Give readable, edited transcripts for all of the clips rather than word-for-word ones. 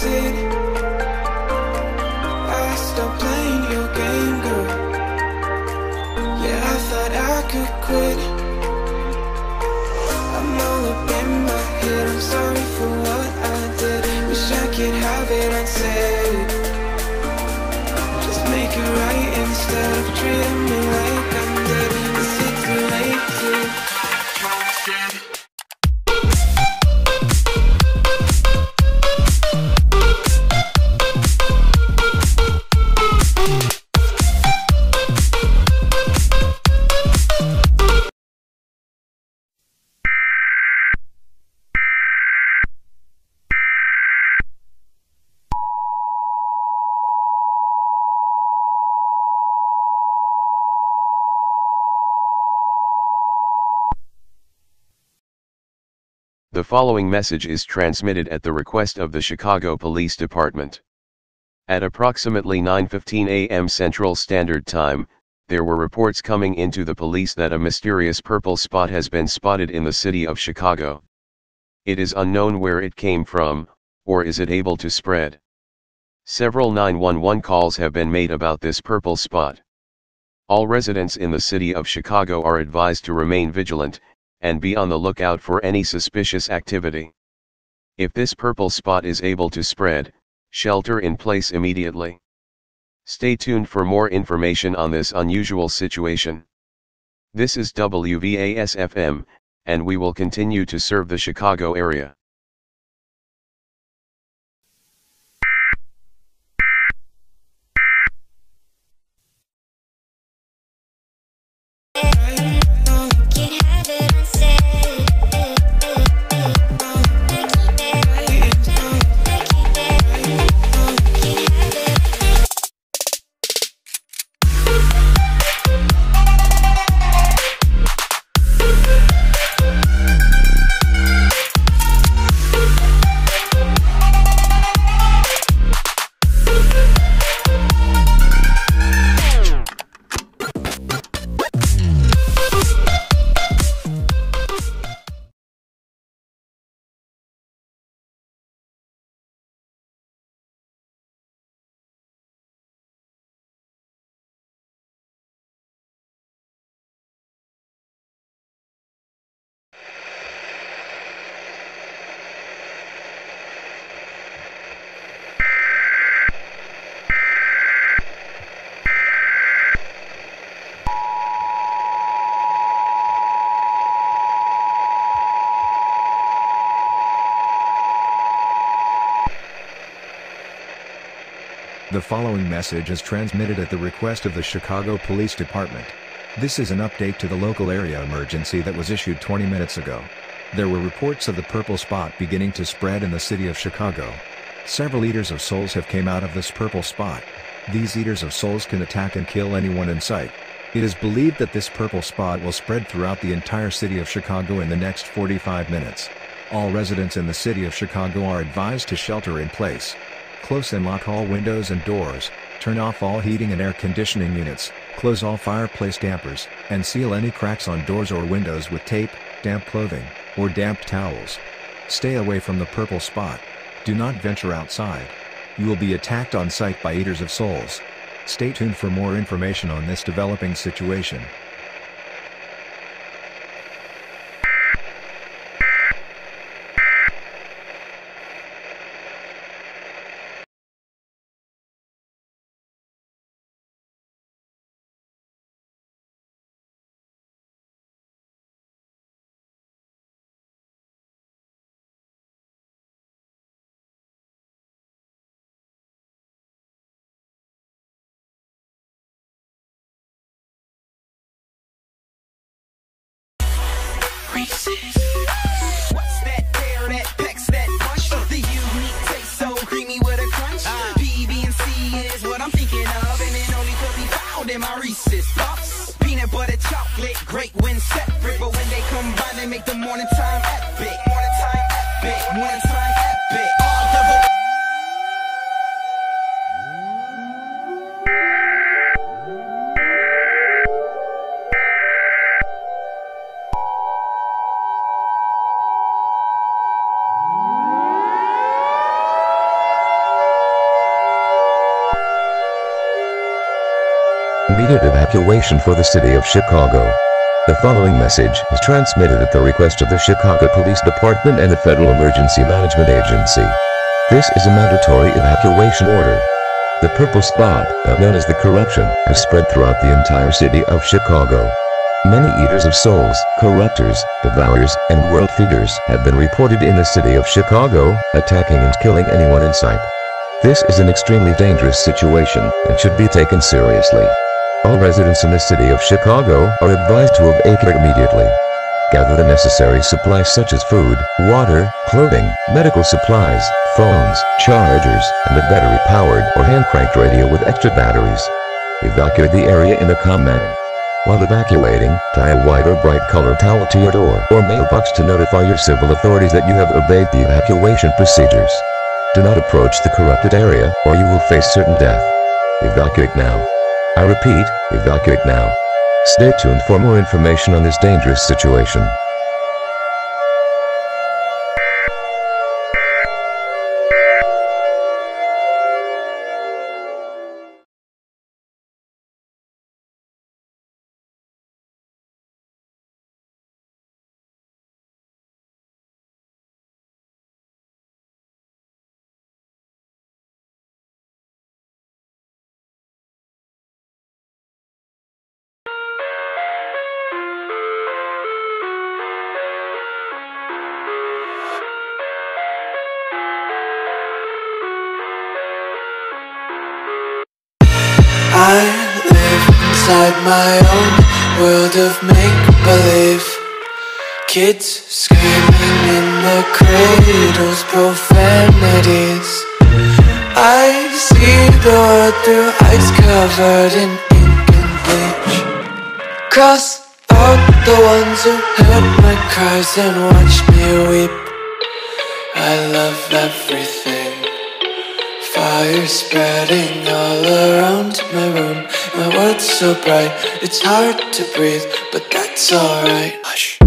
it. I stopped playing your game, girl. Yeah, I thought I could quit. I'm all up in my head, I'm sorry for what I did. Wish I could have it unsaid. Just make it right instead of treating me like I'm dead. Is it too late to The following message is transmitted at the request of the Chicago Police Department. At approximately 9:15 a.m. Central Standard Time, there were reports coming into the police that a mysterious purple spot has been spotted in the city of Chicago. It is unknown where it came from, or is it able to spread. Several 911 calls have been made about this purple spot. All residents in the city of Chicago are advised to remain vigilant, and be on the lookout for any suspicious activity. If this purple spot is able to spread, shelter in place immediately. Stay tuned for more information on this unusual situation. This is WVAS-FM, and we will continue to serve the Chicago area. The following message is transmitted at the request of the Chicago Police Department. This is an update to the local area emergency that was issued 20 minutes ago. There were reports of the purple spot beginning to spread in the city of Chicago. Several eaters of souls have came out of this purple spot. These eaters of souls can attack and kill anyone in sight. It is believed that this purple spot will spread throughout the entire city of Chicago in the next 45 minutes. All residents in the city of Chicago are advised to shelter in place. Close and lock all windows and doors, turn off all heating and air conditioning units, close all fireplace dampers, and seal any cracks on doors or windows with tape, damp clothing, or damp towels. Stay away from the purple spot. Do not venture outside. You will be attacked on sight by eaters of souls. Stay tuned for more information on this developing situation. What's that there that pecks that punch? The unique taste so creamy with a crunch. PB&C is what I'm thinking of, and it only could be found in my Reese's Puffs. Peanut butter chocolate, great when separate, but when they combine, they make the morning time epic. Morning time epic. Morning time epic. All double. immediate evacuation for the city of Chicago. The following message is transmitted at the request of the Chicago Police Department and the Federal Emergency Management Agency. This is a mandatory evacuation order. The purple spot, known as the corruption, has spread throughout the entire city of Chicago. Many eaters of souls, corruptors, devourers, and world feeders have been reported in the city of Chicago, attacking and killing anyone in sight. This is an extremely dangerous situation and should be taken seriously. All residents in the city of Chicago are advised to evacuate immediately. Gather the necessary supplies such as food, water, clothing, medical supplies, phones, chargers, and a battery-powered or hand-cranked radio with extra batteries. Evacuate the area in a calm manner. While evacuating, tie a white or bright-colored towel to your door or mailbox to notify your civil authorities that you have obeyed the evacuation procedures. Do not approach the corrupted area, or you will face certain death. Evacuate now. I repeat, evacuate now. Stay tuned for more information on this dangerous situation. I live inside my own world of make-believe. Kids screaming in their cradles, profanities. I see the world through ice covered in ink and bleach. Cross out the ones who heard my cries and watched me weep. I love everything. Fire spreading all around my room. My world's so bright, it's hard to breathe, but that's alright. Hush.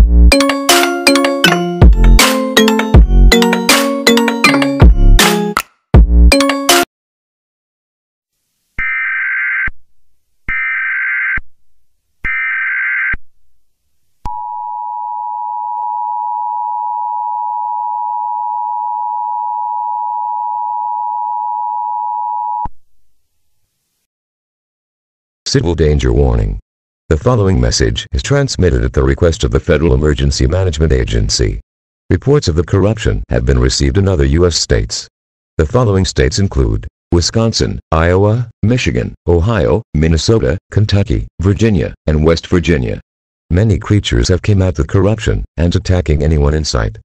Civil danger warning. The following message is transmitted at the request of the Federal Emergency Management Agency. Reports of the corruption have been received in other U.S. states. The following states include Wisconsin, Iowa, Michigan, Ohio, Minnesota, Kentucky, Virginia, and West Virginia. Many creatures have come out the corruption and attacking anyone in sight.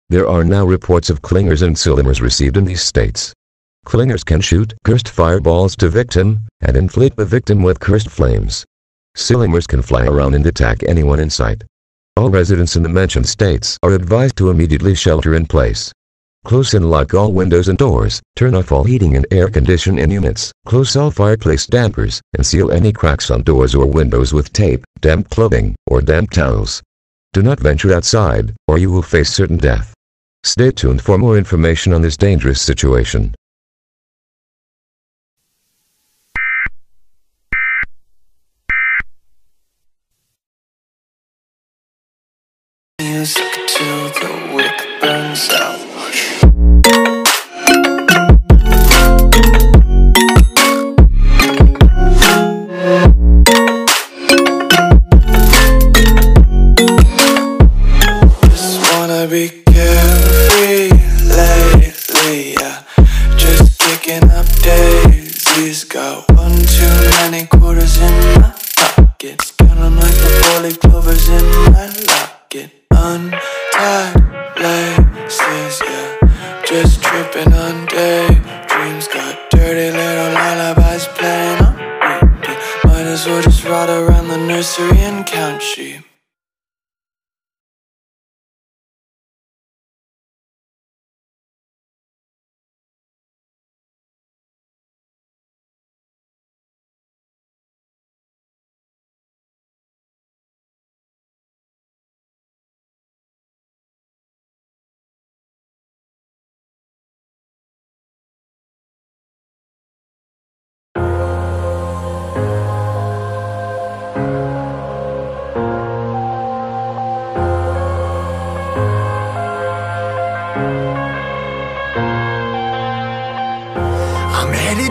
There are now reports of clingers and sillimers received in these states. Clingers can shoot cursed fireballs to victim and inflate the victim with cursed flames. Sillimers can fly around and attack anyone in sight. All residents in the mentioned states are advised to immediately shelter in place. Close and lock all windows and doors, turn off all heating and air conditioning units, close all fireplace dampers, and seal any cracks on doors or windows with tape, damp clothing, or damp towels. Do not venture outside, or you will face certain death. Stay tuned for more information on this dangerous situation. Music till the wick burns out. Just wanna be carefree lately, yeah. Just kicking up daisies. Got one too many quarters in my pockets. Count 'em like the 4-leaf clovers in my locket. Untied laces, yeah. Just tripping on daydreams. Got dirty little lullabies playing on repeat. Might as well just ride around the nursery and count sheep.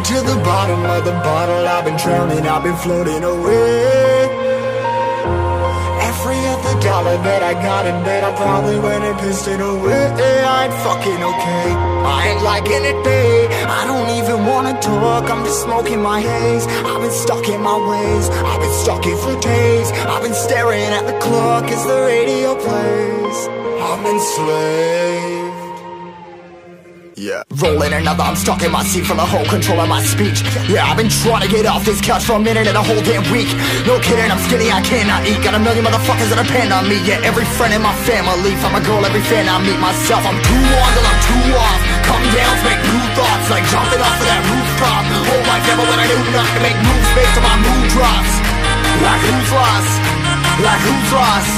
Drink to the bottom of the bottle, I've been drowning, I've been floating away. Every other dollar that I got in bed, I probably went and pissed it away. I ain't fucking okay, I ain't liking it, babe. I don't even wanna talk, I'm just smoking my haze. I've been stuck in my ways, I've been stuck in for days. I've been staring at the clock as the radio plays. I'm enslaved. Yeah, rolling another, I'm stuck in my seat for the whole control of my speech. Yeah, I've been trying to get off this couch for a minute and a whole damn week. No kidding, I'm skinny, I cannot eat. Got a million motherfuckers that depend on me. Yeah, every friend in my family, from a girl, every fan I meet myself. I'm too on till I'm too off. Come down to make new thoughts, like jumping off of that rooftop. Whole life never when I do nothing to make moves based on my mood drops. Like who's lost? Like who's lost?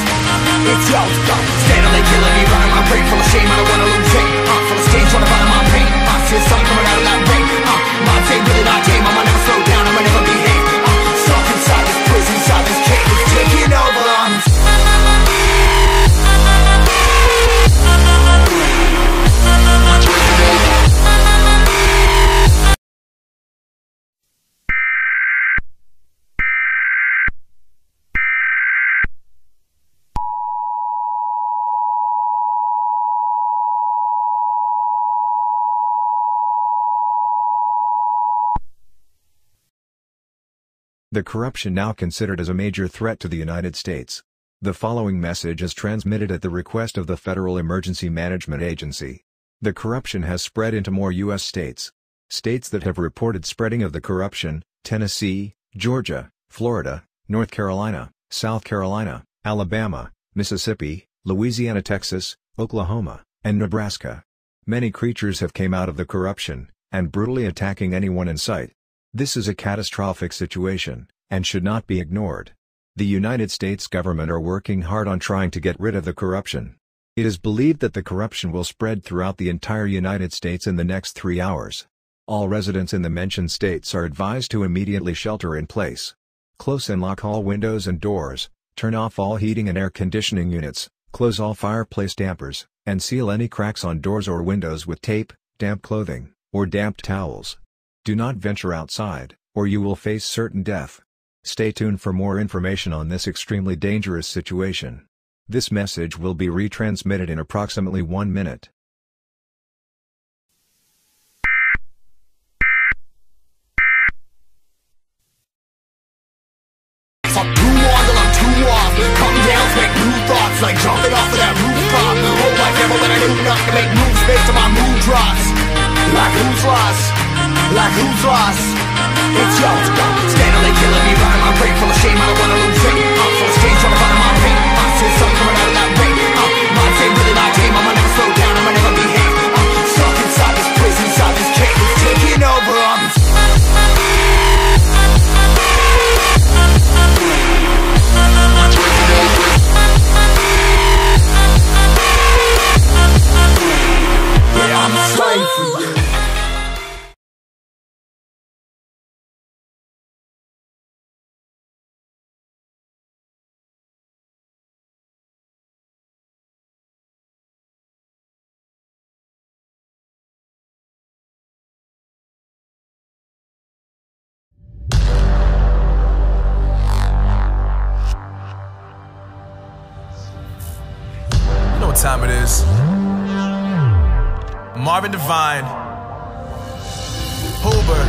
It's yo, steadily killing me, running my brain full of shame. I don't wanna lose it. Full of stage, trying to find my pain. I see the sun coming out of that rain. My day really not tame. I'ma never slow down. I'ma never behave. Stuck inside this prison, inside this cage, it's taking over. The corruption now considered as a major threat to the United States. The following message is transmitted at the request of the Federal Emergency Management Agency. The corruption has spread into more U.S. states. States that have reported spreading of the corruption: Tennessee, Georgia, Florida, North Carolina, South Carolina, Alabama, Mississippi, Louisiana, Texas, Oklahoma, and Nebraska. Many creatures have come out of the corruption, and brutally attacking anyone in sight. This is a catastrophic situation, and should not be ignored. The United States government are working hard on trying to get rid of the corruption. It is believed that the corruption will spread throughout the entire United States in the next 3 hours. All residents in the mentioned states are advised to immediately shelter in place. Close and lock all windows and doors, turn off all heating and air conditioning units, close all fireplace dampers, and seal any cracks on doors or windows with tape, damp clothing, or damp towels. Do not venture outside, or you will face certain death. Stay tuned for more information on this extremely dangerous situation. This message will be retransmitted in approximately 1 minute. I'm too on till I'm too off. Come down to make new thoughts, like jumping off of that rooftop. Whole life never when I do nothing to make moves based on my mood drops. Like who's lost? Like who's lost? It's yo, steadily killing me, running my brain full of shame. I don't wanna lose it. Full of stage, trying to find my pain. I see the sun coming out of that rain. My day really not tame. I'ma never slow down. I'ma never behave. Stuck inside this prison, inside this cage, it's taking over. Yeah, I'm a slave for you. What time it is? Marvin Devine, Huber,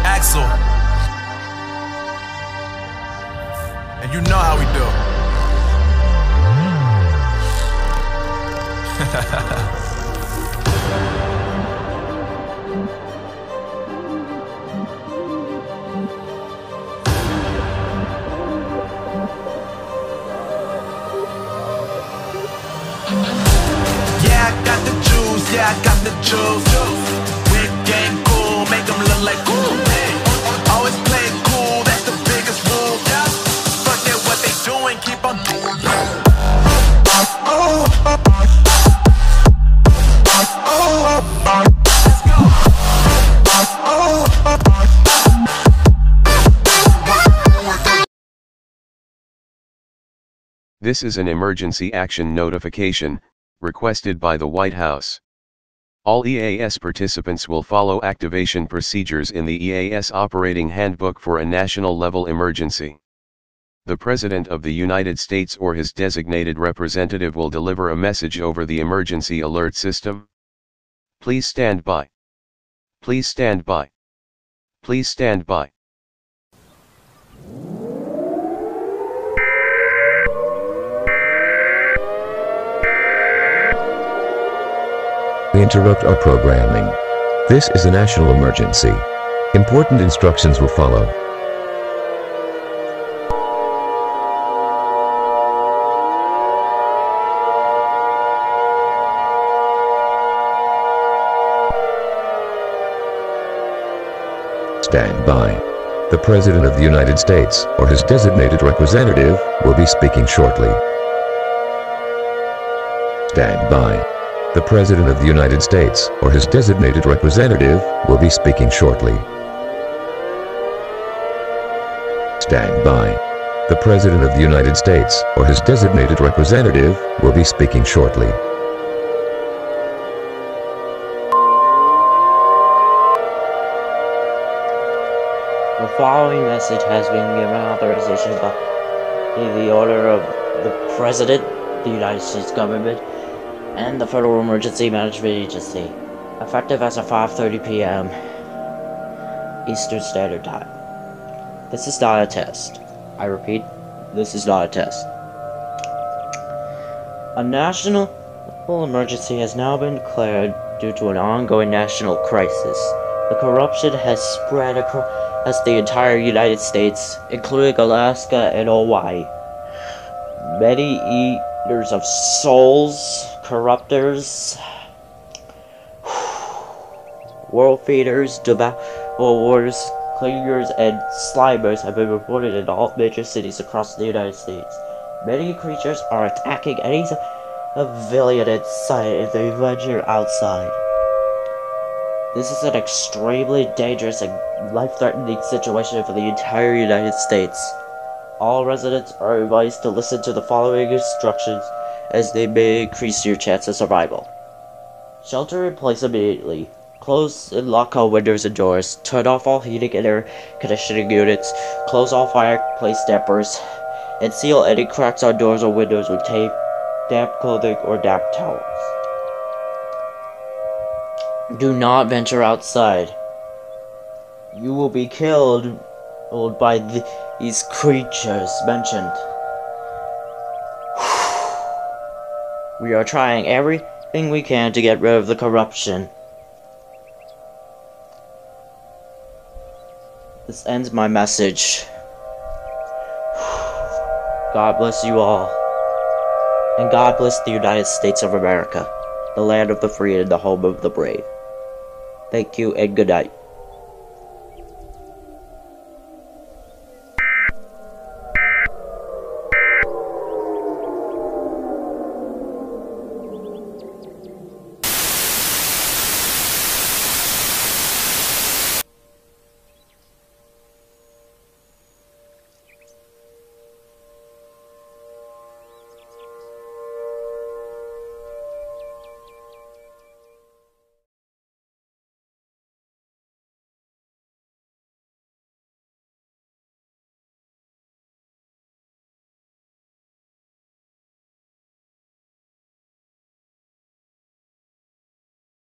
Axel, and you know how we do. Yeah, I got the juice. Whip game cool, make them look like cool. Always play it cool, that's the biggest rule. Forget what they doing, keep on doing. This is an emergency action notification, requested by the White House. All EAS participants will follow activation procedures in the EAS Operating Handbook for a national-level emergency. The President of the United States or his designated representative will deliver a message over the emergency alert system. Please stand by. Please stand by. Please stand by. We interrupt our programming. This is a national emergency. Important instructions will follow. Stand by. The President of the United States or his designated representative will be speaking shortly. Stand by. The President of the United States or his designated representative will be speaking shortly. Stand by. The President of the United States or his designated representative will be speaking shortly. The following message has been given authorization by the order of the President, the United States government, and the Federal Emergency Management Agency, effective as of 5:30 p.m. Eastern Standard Time. This is not a test. I repeat, this is not a test. A national emergency has now been declared due to an ongoing national crisis. The corruption has spread across the entire United States, including Alaska and Hawaii. Many eaters of souls, corruptors, world feeders, devourers, clingers, and slimers have been reported in all major cities across the United States. Many creatures are attacking any civilian in sight if they venture outside. This is an extremely dangerous and life-threatening situation for the entire United States. All residents are advised to listen to the following instructions, as they may increase your chance of survival. Shelter in place immediately. Close and lock all windows and doors. Turn off all heating and air conditioning units. Close all fireplace dampers. And seal any cracks on doors or windows with tape, damp clothing, or damp towels. Do not venture outside. You will be killed by these creatures mentioned. We are trying everything we can to get rid of the corruption. This ends my message. God bless you all. And God bless the United States of America, the land of the free and the home of the brave. Thank you and good night.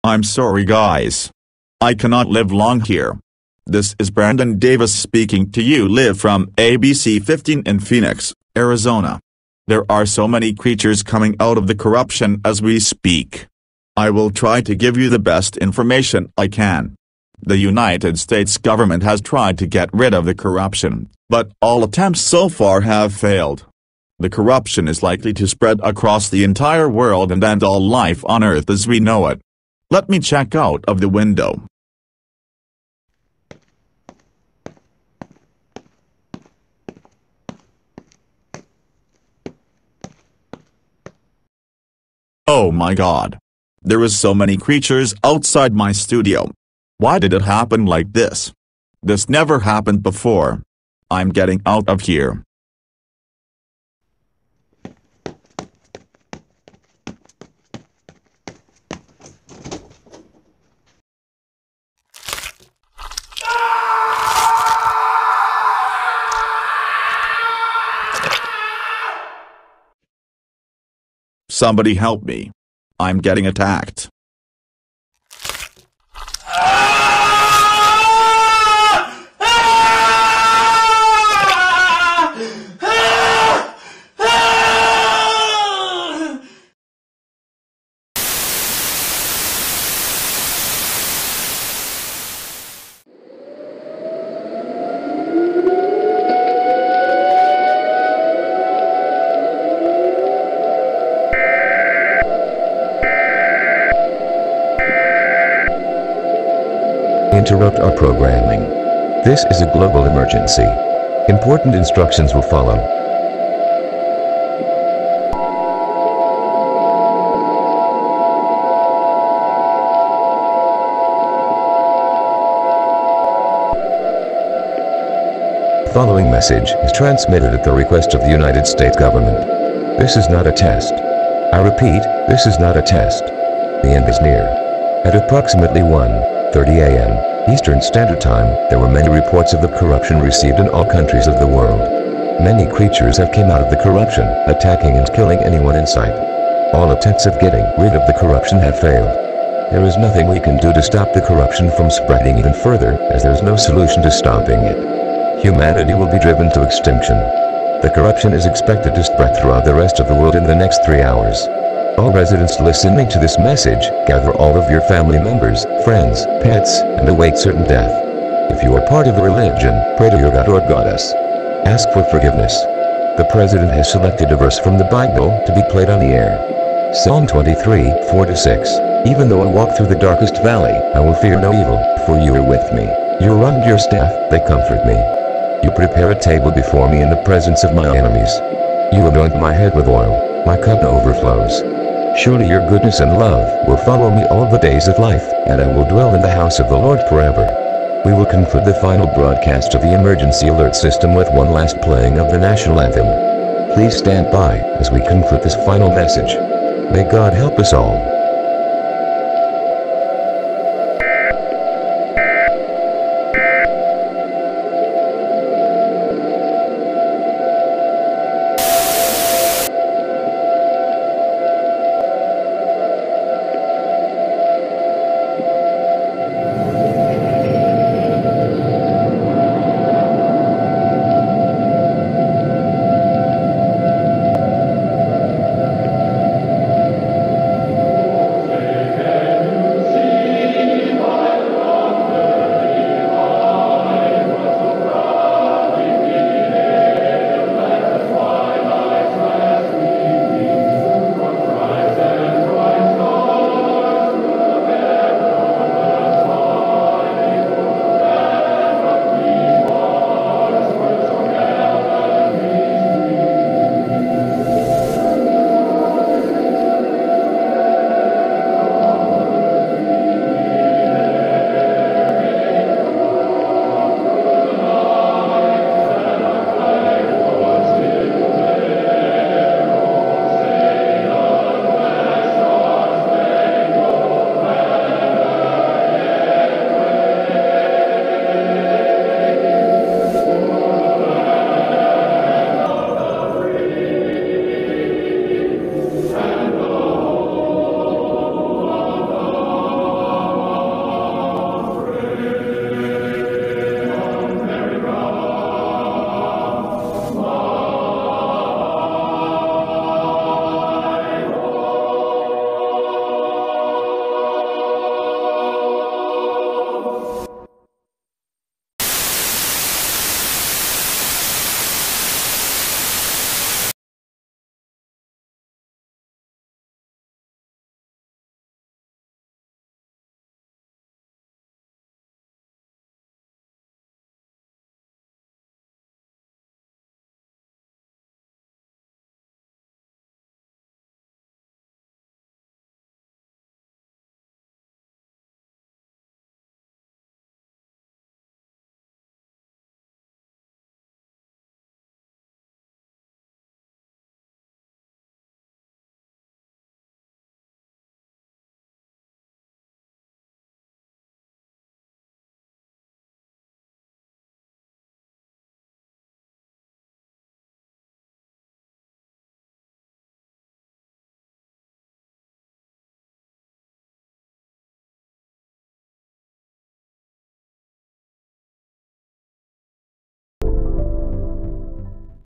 I'm sorry guys. I cannot live long here. This is Brandon Davis speaking to you live from ABC 15 in Phoenix, Arizona. There are so many creatures coming out of the corruption as we speak. I will try to give you the best information I can. The United States government has tried to get rid of the corruption, but all attempts so far have failed. The corruption is likely to spread across the entire world and end all life on Earth as we know it. Let me check out of the window. Oh my God. There is so many creatures outside my studio. Why did it happen like this? This never happened before. I'm getting out of here. Somebody help me. I'm getting attacked. Interrupt our programming. This is a global emergency. Important instructions will follow. Following message is transmitted at the request of the United States government. This is not a test. I repeat, this is not a test. The end is near. At approximately 1:30 a.m. Eastern Standard Time, there were many reports of the corruption received in all countries of the world. Many creatures have come out of the corruption, attacking and killing anyone in sight. All attempts of getting rid of the corruption have failed. There is nothing we can do to stop the corruption from spreading even further, as there is no solution to stopping it. Humanity will be driven to extinction. The corruption is expected to spread throughout the rest of the world in the next 3 hours. All residents listening to this message, gather all of your family members, friends, pets, and await certain death. If you are part of a religion, pray to your god or goddess. Ask for forgiveness. The president has selected a verse from the Bible to be played on the air. Psalm 23, 4-6. Even though I walk through the darkest valley, I will fear no evil, for you are with me. Your rod and your staff, they comfort me. You prepare a table before me in the presence of my enemies. You anoint my head with oil, my cup overflows. Surely your goodness and love will follow me all the days of life, and I will dwell in the house of the Lord forever. We will conclude the final broadcast of the emergency alert system with one last playing of the national anthem. Please stand by as we conclude this final message. May God help us all.